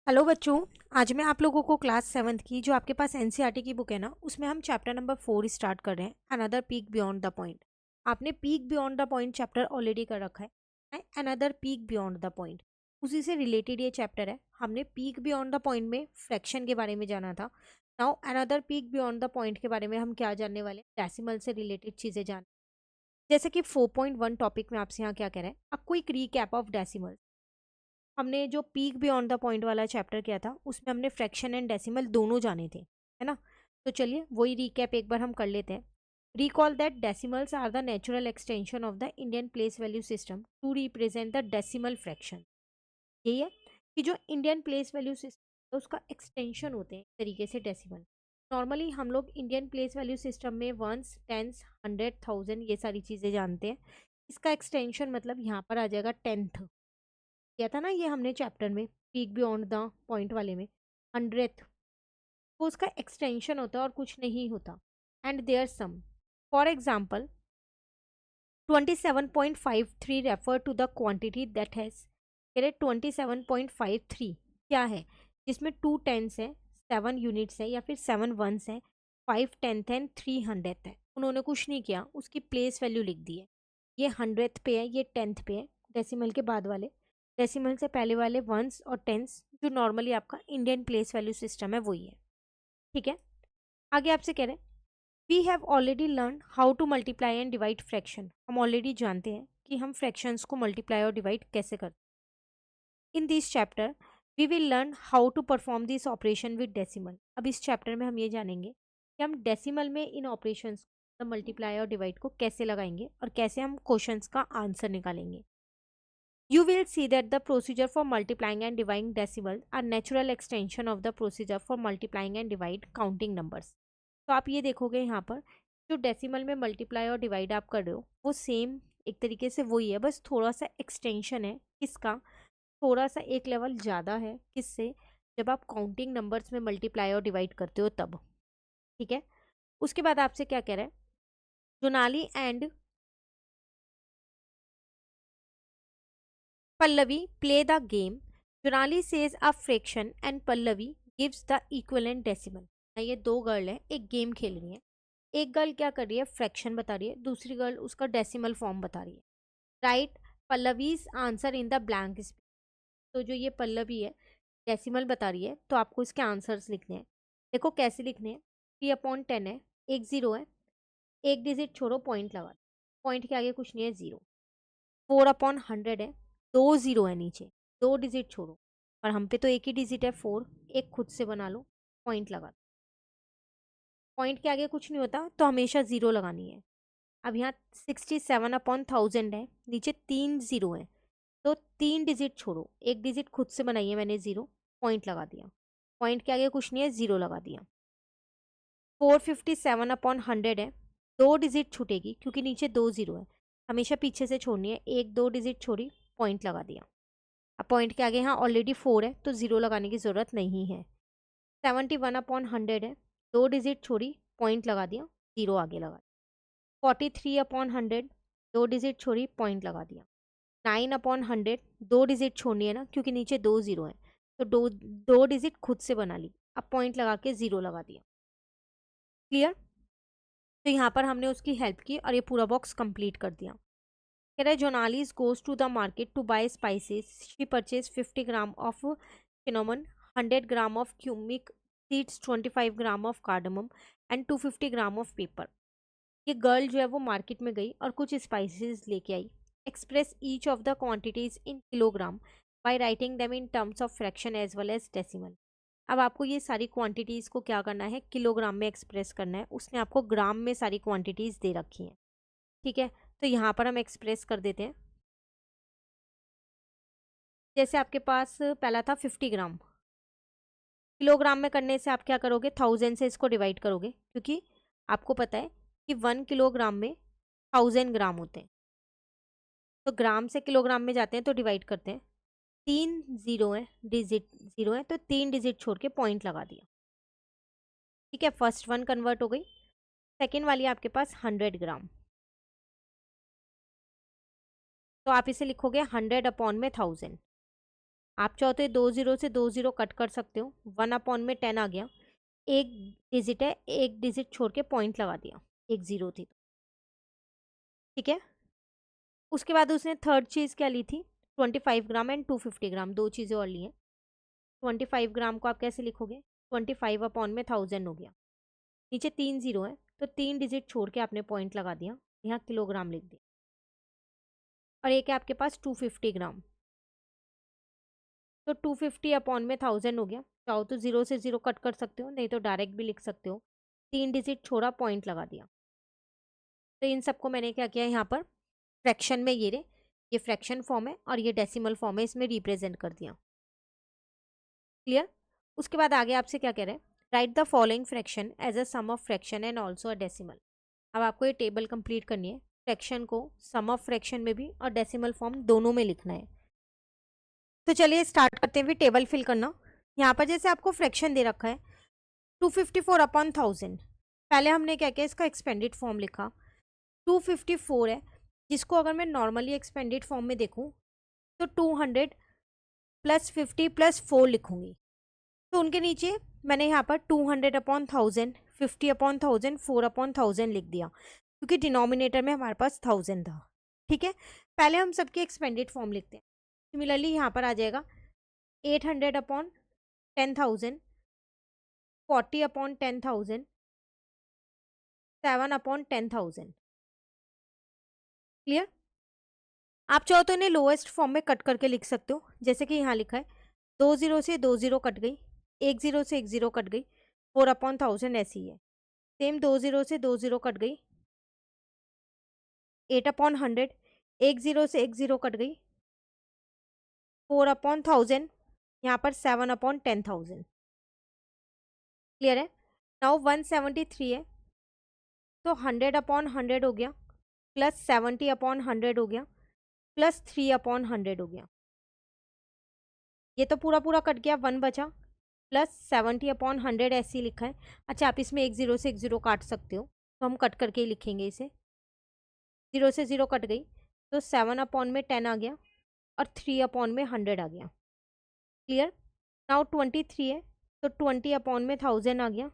Hello बच्चों। आज मैं आप लोगों को क्लास 7th की जो आपके पास एनसीईआरटी की बुक है ना, उसमें हम चैप्टर नंबर 4 स्टार्ट कर रहे हैं, another peek beyond the point. आपने peek beyond the point chapter already कर रखा है, another peek beyond the point उसी से रिलेटेड ये चैप्टर है। हमने पीक बियॉन्ड द पॉइंट में फ्रैक्शन के बारे में जाना था। Now another peek beyond the point के बारे में हम क्या जानने वाले, डेसिमल से रिलेटेड चीज़ें जान। जैसे कि 4.1 टॉपिक में आपसे यहाँ क्या कह रहा है, a quick recap of decimal. हमने जो पीक बियॉन्ड द पॉइंट वाला चैप्टर किया था उसमें हमने फ्रैक्शन एंड डेसिमल दोनों जाने थे, है ना। तो चलिए वही रिकैप एक बार हम कर लेते हैं। Recall that decimals are the natural extension of the Indian place value system to represent the decimal fraction. यही है कि जो इंडियन प्लेस वैल्यू सिस्टम है उसका एक्सटेंशन होते हैं एक तरीके से डेसिमल। नॉर्मली हम लोग इंडियन प्लेस वैल्यू सिस्टम में वंस, टेंस, 100, 1000 ये सारी चीज़ें जानते हैं। इसका एक्सटेंशन मतलब यहाँ पर आ जाएगा टेंथ। किया था ना ये हमने चैप्टर में, पीक बियॉन्ड द पॉइंट वाले में, 100th। वो उसका एक्सटेंशन होता है और कुछ नहीं होता। And their sum, for example 27.53 refer to the quantity that has, 27.53 क्या है जिसमें 2 टेंस है, 7 यूनिट्स है या फिर 7 वंस है, 5 टेंथ एंड 3 100th है। उन्होंने कुछ नहीं किया, उसकी प्लेस वैल्यू लिख दी है। ये 100th पे है, ये 10th पे है, डेसिमल के बाद वाले। डेसिमल से पहले वाले वंस और टेंस जो नॉर्मली आपका इंडियन प्लेस वैल्यू सिस्टम है वही है। ठीक है, आगे आपसे कह रहे हैं we have already learn how to multiply and divide fraction. हम ऑलरेडी जानते हैं कि हम फ्रैक्शंस को मल्टीप्लाई और डिवाइड कैसे करते हैं। In this chapter we will learn how to perform this operation with decimal. अब इस चैप्टर में हम ये जानेंगे कि हम डेसिमल में इन ऑपरेशंस मल्टीप्लाई और डिवाइड को कैसे लगाएंगे और कैसे हम क्वेश्चंस का आंसर निकालेंगे। You will see that the procedure for multiplying and dividing decimals are natural extension of the procedure for multiplying and divide counting numbers. तो आप ये देखोगे यहाँ पर जो डेसिमल में मल्टीप्लाई और डिवाइड आप कर रहे हो वो सेम एक तरीके से वही है, बस थोड़ा सा एक्सटेंशन है। किसका? थोड़ा सा एक लेवल ज़्यादा है। किससे? जब आप काउंटिंग नंबर्स में मल्टीप्लाई और डिवाइड करते हो तब। ठीक है, उसके बाद आपसे क्या कह रहा है, Jonali and Pallavi play the game. Jonali says a fraction and Pallavi gives the equivalent decimal. ये दो गर्ल है, एक गेम खेल रही है। एक गर्ल क्या कर रही है, फ्रैक्शन बता रही है, दूसरी गर्ल उसका डेसिमल फॉर्म बता रही है। Right Pallavi's answer in the blank space. तो जो ये पल्लवी है डेसिमल बता रही है तो आपको इसके आंसर्स लिखने हैं। देखो कैसे लिखने हैं, 3/10 है, एक जीरो है, एक डिजिट छोड़ो पॉइंट लगा, पॉइंट के आगे कुछ नहीं है, जीरो। 4/100 है, दो जीरो है नीचे, दो डिजिट छोड़ो, और हम पे तो एक ही डिजिट है 4, एक खुद से बना लो, पॉइंट लगा दो। पॉइंट के आगे कुछ नहीं होता तो हमेशा जीरो लगानी है। अब यहाँ 67/1000 है, नीचे तीन जीरो है, तो तीन डिजिट छोड़ो, एक डिजिट खुद से बनाई है मैंने जीरो, पॉइंट लगा दिया। पॉइंट के आगे कुछ नहीं है, जीरो लगा दिया। 457/100 है, दो डिजिट छूटेगी क्योंकि नीचे दो जीरो है, हमेशा पीछे से छोड़नी है, एक दो डिजिट छोड़ी, पॉइंट लगा दिया। अब पॉइंट के आगे यहाँ ऑलरेडी 4 है तो जीरो लगाने की ज़रूरत नहीं है। 71/100 है, दो डिजिट छोड़ी, पॉइंट लगा दिया, जीरो आगे लगा दिया। 43/100, दो डिजिट छोड़ी, पॉइंट लगा दिया। 9/100, दो डिजिट छोड़नी है ना क्योंकि नीचे दो जीरो है, तो दो दो डिजिट खुद से बना ली, अब पॉइंट लगा के जीरो लगा दिया। क्लियर? तो यहाँ पर हमने उसकी हेल्प की और ये पूरा बॉक्स कंप्लीट कर दिया। कह रहा है जोनालिस goes to the market to buy spices, she purchase 50 gram of cinnamon, 100 gram of cumic seeds, 25 gram of cardamom and 250 gram of pepper. ये गर्ल जो है वो मार्केट में गई और कुछ स्पाइसेस लेके आई। Express each of the quantities in kilogram by writing them in terms of fraction as well as decimal. अब आपको ये सारी क्वांटिटीज़ को क्या करना है, किलोग्राम में एक्सप्रेस करना है। उसने आपको ग्राम में सारी क्वांटिटीज़ दे रखी हैं। ठीक है, तो यहाँ पर हम एक्सप्रेस कर देते हैं। जैसे आपके पास पहला था 50 ग्राम, किलोग्राम में करने से आप क्या करोगे, 1000 से इसको डिवाइड करोगे क्योंकि आपको पता है कि 1 किलोग्राम में 1000 ग्राम होते हैं, तो ग्राम से किलोग्राम में जाते हैं तो डिवाइड करते हैं। तीन जीरो है, डिजिट जीरो है, तो तीन डिजिट छोड़ के पॉइंट लगा दिया। ठीक है, फर्स्ट वन कन्वर्ट हो गई। सेकेंड वाली आपके पास 100 ग्राम, तो आप इसे लिखोगे 100 अपॉन में 1000। आप चाहो तो 2 0 से 2 0 कट कर सकते हो, 1/10 आ गया, एक डिजिट है, एक डिजिट छोड़ के पॉइंट लगा दिया, एक 0 थी तो, ठीक है। उसके बाद उसने थर्ड चीज़ क्या ली थी, 25 ग्राम एंड 250 ग्राम, दो चीज़ें और ली हैं। 25 ग्राम को आप कैसे लिखोगे, 25/1000 हो गया, नीचे 3 0 है तो 3 डिजिट छोड़ के आपने पॉइंट लगा दिया, यहाँ किलोग्राम लिख दिया। और एक है आपके पास 250 ग्राम, तो 250/1000 हो गया, चाहो तो 0 से 0 कट कर सकते हो, नहीं तो डायरेक्ट भी लिख सकते हो, 3 डिजिट छोड़ा पॉइंट लगा दिया। तो इन सबको मैंने क्या किया यहाँ पर फ्रैक्शन में, ये फ्रैक्शन फॉर्म है और ये डेसिमल फॉर्म है, इसमें रिप्रेजेंट कर दिया। क्लियर। उसके बाद आगे आपसे क्या कह रहे हैं, write the following fraction as a sum of fraction and also a decimal. अब आपको ये टेबल कंप्लीट करनी है, फ्रैक्शन को सम ऑफ फ्रैक्शन में भी और डेसिमल फॉर्म दोनों में लिखना है। तो चलिए स्टार्ट करते हैं फिर टेबल फिल करना। यहाँ पर जैसे आपको फ्रैक्शन दे रखा है 254/1000, पहले हमने क्या किया, इसका एक्सपेंडेड फॉर्म लिखा, 254 है, जिसको अगर मैं नॉर्मली एक्सपेंडेड फॉर्म में देखूँ तो 200 + 50 + 4 लिखूंगी। तो उनके नीचे मैंने यहाँ पर 200/1000, 50/1000, 4/1000 लिख दिया, क्योंकि डिनोमिनेटर में हमारे पास 1000 था, ठीक है। पहले हम सबके एक्सपेंडेड फॉर्म लिखते हैं। सिमिलरली यहाँ पर आ जाएगा 800/10,000, 40/10,000, 7/10,000। क्लियर। आप चाहो तो इन्हें लोएस्ट फॉर्म में कट करके लिख सकते हो, जैसे कि यहाँ लिखा है 2 0 से 2 0 कट गई, 1 0 से 1 0 कट गई, 4/1000 ऐसी है। सेम 2 0 से 2 0 कट गई, 8/100, 1 0 से 1 0 कट गई, 4/1000, यहाँ पर 7/10,000। क्लियर है। नाउ 173 है, तो 100/100 हो गया, प्लस 70/100 हो गया, प्लस 3/100 हो गया। ये तो पूरा पूरा कट गया, 1 बचा, प्लस 70/100 ऐसे ही लिखा है। अच्छा, आप इसमें 1 0 से 1 0 काट सकते हो, तो हम कट करके ही लिखेंगे इसे। 0 से 0 कट गई, तो 7/10 आ गया और 3/100 आ गया। क्लियर। नाउ 23 है, तो 20/1000 आ गया,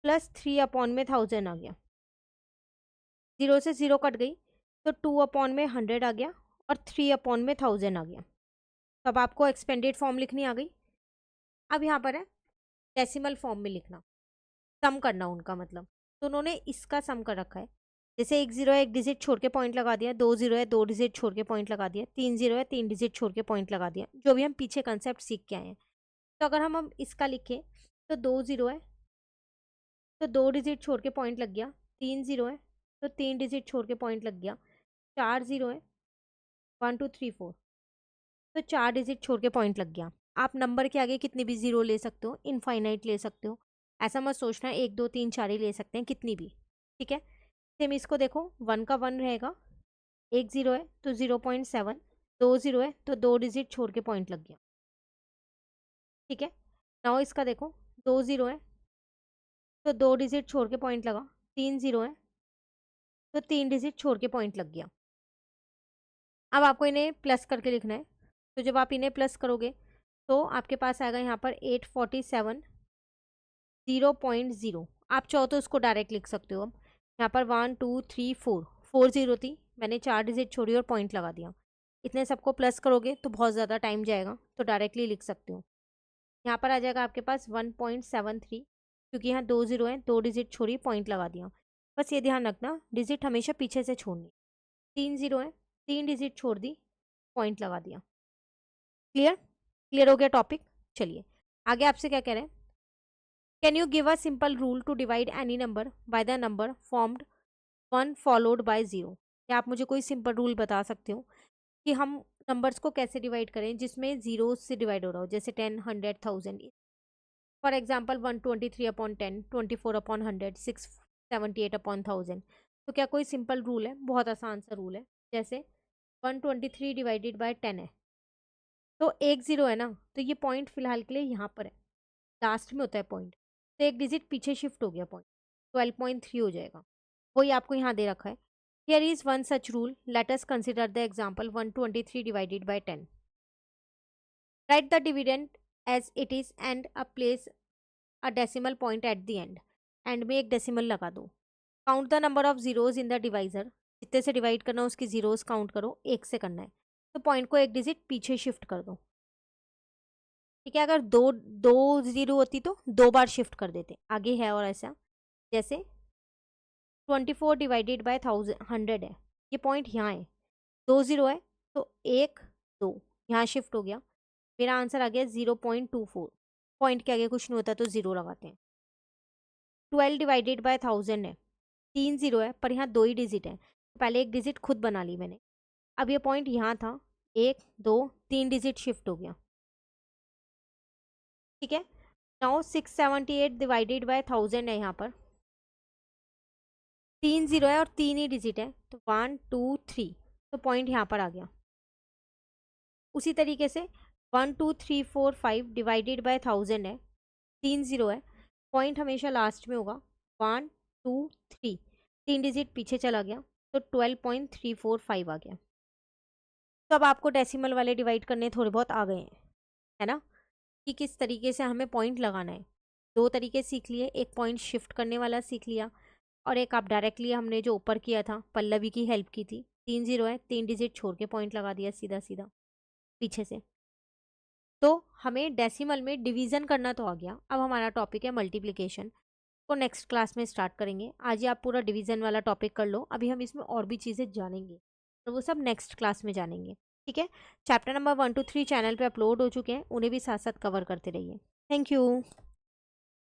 प्लस 3/1000 आ गया। 0 से 0 कट गई, तो 2/100 आ गया और 3/1000 आ गया। तो अब आपको एक्सपेंडेड फॉर्म लिखनी आ गई। अब यहाँ पर है डेसिमल फॉर्म में लिखना, सम करना उनका मतलब, तो उन्होंने इसका सम कर रखा है। जैसे 1 0 है, एक डिजिट छोड़ के पॉइंट लगा दिया, 2 0 है, 2 डिजिट छोड़ के पॉइंट लगा दिया, 3 0 है, 3 डिजिट छोड़ के पॉइंट लगा दिया, जो भी हम पीछे कंसेप्ट सीख के आए हैं। तो अगर हम इसका लिखें तो 2 0 है, तो 2 डिजिट छोड़ के पॉइंट लग गया, 3 0 है, तो 3 डिजिट छोड़ के पॉइंट लग गया, 4 0 है, 1 2 3 4, तो 4 डिजिट छोड़ के पॉइंट लग गया। आप नंबर के आगे कितनी भी जीरो ले सकते हो, इनफाइनाइट ले सकते हो, ऐसा मत सोचना 1 2 3 4 ही ले सकते हैं, कितनी भी, ठीक है। सेम इसको देखो, 1 का 1 रहेगा, 1 0 है तो 0.7, 2 0 है तो 2 डिजिट छोड़ के पॉइंट लग गया, ठीक है। नाउ इसका देखो, 2 0 है तो 2 डिजिट छोड़ के पॉइंट लगा, 3 0 है तो 3 डिजिट छोड़ के पॉइंट लग गया। अब आपको इन्हें प्लस करके लिखना है, तो जब आप इन्हें प्लस करोगे तो आपके पास आएगा यहाँ पर 847 0.0। आप चाहो तो उसको डायरेक्ट लिख सकते हो। अब यहाँ पर 1 2 3 4, 4 0 थी, मैंने 4 डिजिट छोड़ी और पॉइंट लगा दिया। इतने सबको प्लस करोगे तो बहुत ज़्यादा टाइम जाएगा, तो डायरेक्टली लिख सकते हो। यहाँ पर आ जाएगा आपके पास 1.73, क्योंकि यहाँ 2 0 है, 2 डिजिट छोड़ी पॉइंट लगा दिया। बस ये ध्यान रखना, डिजिट हमेशा पीछे से छोड़नी। 3 0 है, 3 डिजिट छोड़ दी, पॉइंट लगा दिया। क्लियर। क्लियर हो गया टॉपिक। चलिए आगे आपसे क्या कह रहे हैं, can you give a simple rule to divide any number by the number formed 1 followed by 0। क्या आप मुझे कोई सिंपल रूल बता सकते हो कि हम नंबर्स को कैसे डिवाइड करें जिसमें जीरो से डिवाइड हो रहा हो, जैसे 10 100 1000। For example 123/10, 24/100, 678/1000। तो क्या कोई सिंपल रूल है, बहुत आसान सा रूल है। जैसे 123 डिवाइडेड बाय 10 है, तो 1 0 है ना, तो ये पॉइंट फिलहाल के लिए यहाँ पर है, लास्ट में होता है पॉइंट, तो एक डिजिट पीछे शिफ्ट हो गया, पॉइंट 12.3 हो जाएगा। वही आपको यहाँ दे रखा है, here is one such rule, let us consider the example 123 divided by 10। Write the dividend as it is and a place a decimal point at the end में एक डेसिमल लगा दो। Count the number of zeros in the divisor, जितने से divide करना है उसकी zeros count करो, एक से करना है तो पॉइंट को एक डिजिट पीछे शिफ्ट कर दो। ठीक है, अगर दो दो जीरो होती तो 2 बार शिफ्ट कर देते, आगे है और ऐसा। जैसे 24 डिवाइडेड बाय 100 है, ये पॉइंट यहाँ है, 2 जीरो है तो 1 2 यहाँ शिफ्ट हो गया, मेरा आंसर आ गया 0.24। पॉइंट के आगे कुछ नहीं होता तो जीरो लगाते हैं। 12 डिवाइडेड बाय 1000 है, 3 जीरो है पर यहाँ 2 ही डिजिट है, तो पहले एक डिजिट खुद बना ली मैंने। अब ये पॉइंट यहाँ था, 1 2 3 डिजिट शिफ्ट हो गया। ठीक है, नाउ 678 डिवाइडेड बाय 1000 है, यहाँ पर 3 जीरो है और 3 ही डिजिट है, तो 1 2 3, तो पॉइंट यहाँ पर आ गया। उसी तरीके से 1 2 3 4 5 डिवाइडेड बाय 1000 है, 3 जीरो है, पॉइंट हमेशा लास्ट में होगा, 1 2 3, 3 डिजिट पीछे चला गया तो 12.345 आ गया। तो अब आपको डेसिमल वाले डिवाइड करने थोड़े बहुत आ गए हैं, है ना, कि किस तरीके से हमें पॉइंट लगाना है। 2 तरीके सीख लिए, एक पॉइंट शिफ्ट करने वाला सीख लिया और एक आप डायरेक्टली हमने जो ऊपर किया था पल्लवी की हेल्प की थी। 3 जीरो है, 3 डिजिट छोड़ के पॉइंट लगा दिया सीधा सीधा पीछे से। तो हमें डेसिमल में डिवीज़न करना तो आ गया, अब हमारा टॉपिक है मल्टीप्लिकेशन, को नेक्स्ट क्लास में स्टार्ट करेंगे। आज ही आप पूरा डिवीज़न वाला टॉपिक कर लो, अभी हम इसमें और भी चीज़ें जानेंगे तो वो सब नेक्स्ट क्लास में जानेंगे। ठीक है, चैप्टर नंबर 1 to 3 चैनल पे अपलोड हो चुके हैं, उन्हें भी साथ साथ कवर करते रहिए। Thank you.